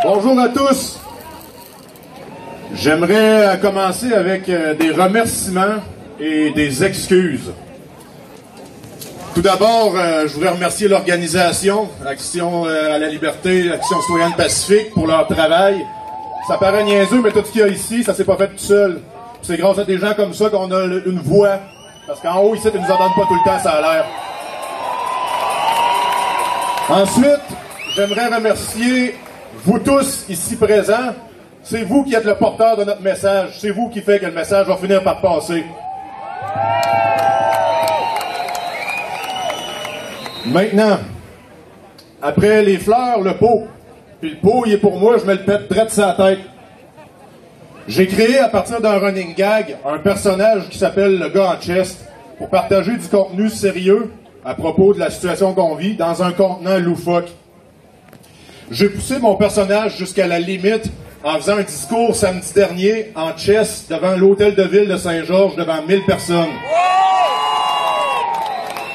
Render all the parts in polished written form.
Bonjour à tous. J'aimerais commencer avec des remerciements et des excuses. Tout d'abord, je voudrais remercier l'organisation Action à la liberté, Action citoyenne pacifique pour leur travail. Ça paraît niaiseux, mais tout ce qu'il y a ici, ça s'est pas fait tout seul. C'est grâce à des gens comme ça qu'on a une voix. Parce qu'en haut, ici, ils nous entendent pas tout le temps, ça a l'air. Ensuite, j'aimerais remercier vous tous ici présents. C'est vous qui êtes le porteur de notre message. C'est vous qui fait que le message va finir par passer. Maintenant, après les fleurs, le pot. Puis le pot, il est pour moi, je me le pète direct sur la tête. J'ai créé à partir d'un running gag un personnage qui s'appelle le gars en chest pour partager du contenu sérieux à propos de la situation qu'on vit dans un contenant loufoque. J'ai poussé mon personnage jusqu'à la limite en faisant un discours samedi dernier en chess devant l'hôtel de ville de Saint-Georges devant 1000 personnes.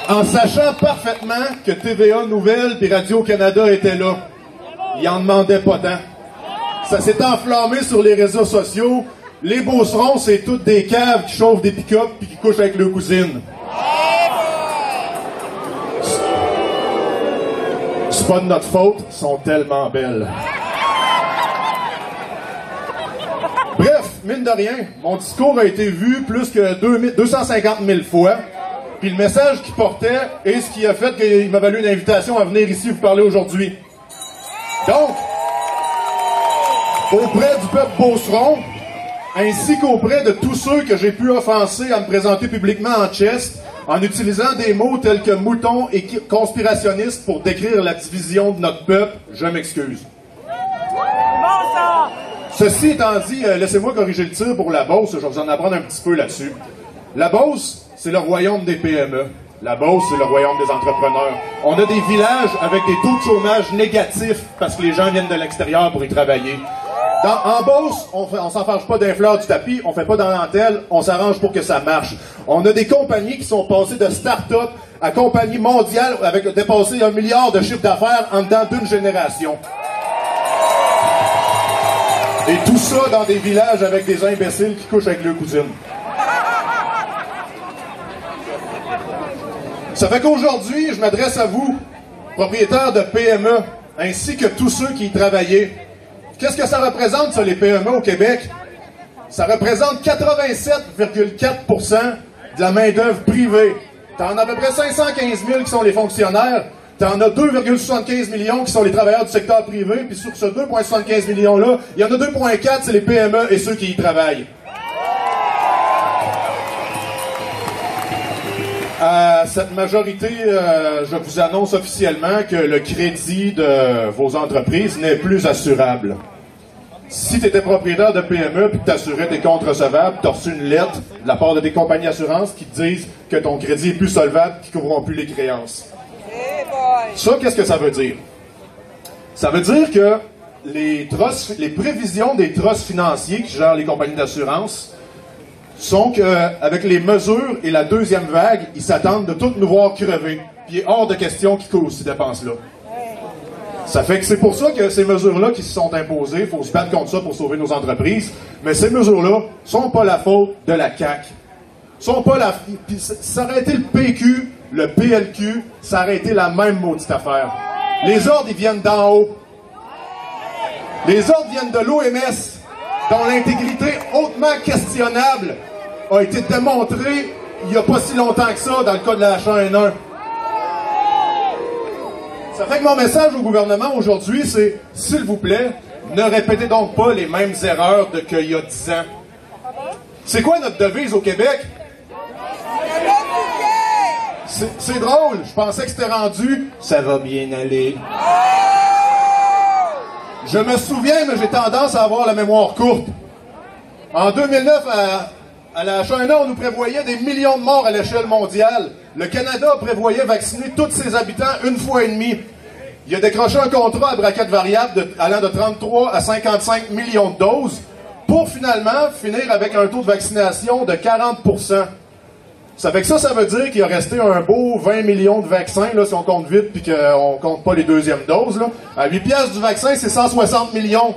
En sachant parfaitement que TVA Nouvelles et Radio-Canada étaient là. Ils en demandaient pas tant. Ça s'est enflammé sur les réseaux sociaux. Les Beaucerons, c'est toutes des caves qui chauffent des pick-up puis qui couchent avec leurs cousines. C'est pas de notre faute, ils sont tellement belles. Bref, mine de rien, mon discours a été vu plus que 250 000 fois. Puis le message qu'il portait est ce qui a fait qu'il m'a valu une invitation à venir ici vous parler aujourd'hui. Donc, auprès du peuple beauceron, ainsi qu'auprès de tous ceux que j'ai pu offenser à me présenter publiquement en chest, en utilisant des mots tels que mouton et conspirationniste pour décrire la division de notre peuple, je m'excuse. Ceci étant dit, laissez-moi corriger le tir pour la Beauce, je vais vous en apprendre un petit peu là-dessus. La Beauce, c'est le royaume des PME. La Beauce, c'est le royaume des entrepreneurs. On a des villages avec des taux de chômage négatifs parce que les gens viennent de l'extérieur pour y travailler. En Beauce, on s'enfarge pas d'un fleur du tapis, on fait pas dans l'antenne, on s'arrange pour que ça marche. On a des compagnies qui sont passées de start-up à compagnie mondiale avec dépassé 1 milliard de chiffre d'affaires en dedans d'une génération. Et tout ça dans des villages avec des imbéciles qui couchent avec leurs cousines. Ça fait qu'aujourd'hui, je m'adresse à vous, propriétaires de PME, ainsi que tous ceux qui y travaillaient. Qu'est-ce que ça représente, ça, les PME au Québec? Ça représente 87,4% de la main-d'œuvre privée. T'en as à peu près 515 000 qui sont les fonctionnaires. T'en as 2,75 millions qui sont les travailleurs du secteur privé. Puis sur ce 2,75 millions-là, il y en a 2,4, c'est les PME et ceux qui y travaillent. À cette majorité, je vous annonce officiellement que le crédit de vos entreprises n'est plus assurable. Si tu étais propriétaire de PME et que tu assurais tes comptes recevables, tu as reçu une lettre de la part de tes compagnies d'assurance qui te disent que ton crédit est plus solvable et qu'ils ne couvriront plus les créances. Ça, qu'est-ce que ça veut dire? Ça veut dire que les prévisions des trusts financiers qui gèrent les compagnies d'assurance sont qu'avec les mesures et la deuxième vague, ils s'attendent de toutes nous voir crever. Puis il est hors de question qu'ils courent ces dépenses-là. Ça fait que c'est pour ça que ces mesures-là qui se sont imposées, il faut se battre contre ça pour sauver nos entreprises, mais ces mesures-là sont pas la faute de la CAQ. Sont pas la... Puis ça aurait été le PQ, le PLQ, ça aurait été la même maudite affaire. Les ordres, ils viennent d'en haut. Les ordres viennent de l'OMS, dont l'intégrité hautement questionnable a été démontrée il n'y a pas si longtemps que ça dans le cas de la H1N1. Ça fait que mon message au gouvernement aujourd'hui, c'est, s'il vous plaît, ne répétez donc pas les mêmes erreurs qu'il y a 10 ans. C'est quoi notre devise au Québec? C'est drôle, je pensais que c'était rendu « ça va bien aller ». Je me souviens, mais j'ai tendance à avoir la mémoire courte. En 2009, à la H1N1, on nous prévoyait des millions de morts à l'échelle mondiale. Le Canada prévoyait vacciner tous ses habitants une fois et demie. Il a décroché un contrat à braquette variable allant de 33 à 55 millions de doses pour finalement finir avec un taux de vaccination de 40%. Ça fait que ça veut dire qu'il a resté un beau 20 millions de vaccins, là, si on compte vite, puis qu'on compte pas les deuxièmes doses, là. À 8 piastres du vaccin, c'est 160 millions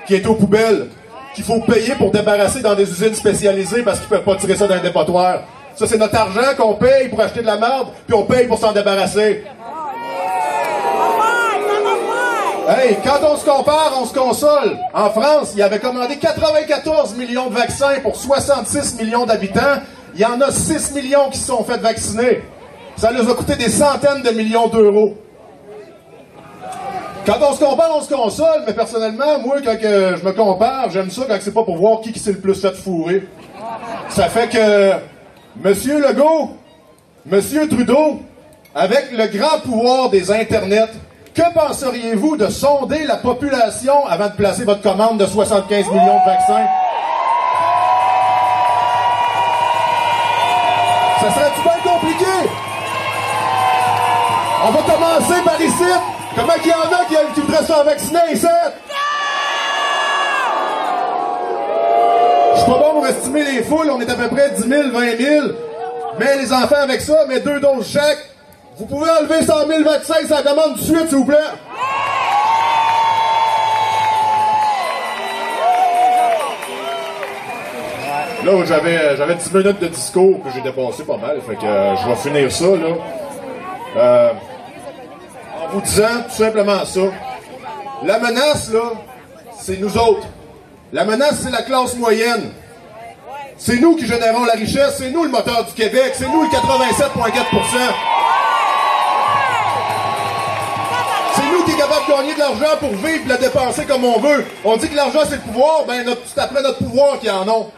qui est aux poubelles, qu'il faut payer pour débarrasser dans des usines spécialisées parce qu'ils peuvent pas tirer ça d'un dépotoir. Ça, c'est notre argent qu'on paye pour acheter de la merde, puis on paye pour s'en débarrasser. Hey, quand on se compare, on se console. En France, il avait commandé 94 millions de vaccins pour 66 millions d'habitants. Il y en a 6 millions qui se sont fait vacciner. Ça nous a coûté des centaines de millions d'euros. Quand on se compare, on se console, mais personnellement, moi, quand je me compare, j'aime ça quand c'est pas pour voir qui s'est le plus fait fourrer. Ça fait que Monsieur Legault, Monsieur Trudeau, avec le grand pouvoir des internets, que penseriez-vous de sonder la population avant de placer votre commande de 75 millions de vaccins? Ça serait-tu bien compliqué? On va commencer par ici. Comment qu'il y en a qui voudraient se faire vacciner ici? Je suis pas bon pour estimer les foules, on est à peu près 10 000, 20 000. Mais les enfants avec ça, mais 2 doses chaque. Vous pouvez enlever 100 000 vaccins, ça demande tout de suite, s'il vous plaît. Là, j'avais 10 minutes de discours que j'ai dépassé pas mal, fait que je vais finir ça, là. En vous disant tout simplement ça. La menace, là, c'est nous autres. La menace, c'est la classe moyenne. C'est nous qui générons la richesse, c'est nous le moteur du Québec, c'est nous le 87,4%. C'est nous qui est capable de gagner de l'argent pour vivre et la dépenser comme on veut. On dit que l'argent c'est le pouvoir, ben c'est après notre pouvoir qu'ils en ont.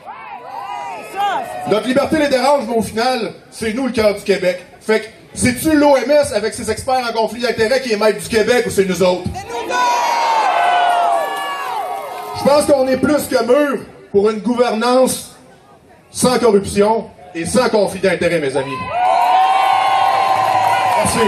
Notre liberté les dérange, mais au final, c'est nous le cœur du Québec. Fait que, c'est-tu l'OMS avec ses experts en conflit d'intérêts qui est maître du Québec ou c'est nous autres? Je pense qu'on est plus que mûr pour une gouvernance sans corruption et sans conflit d'intérêts, mes amis. Merci.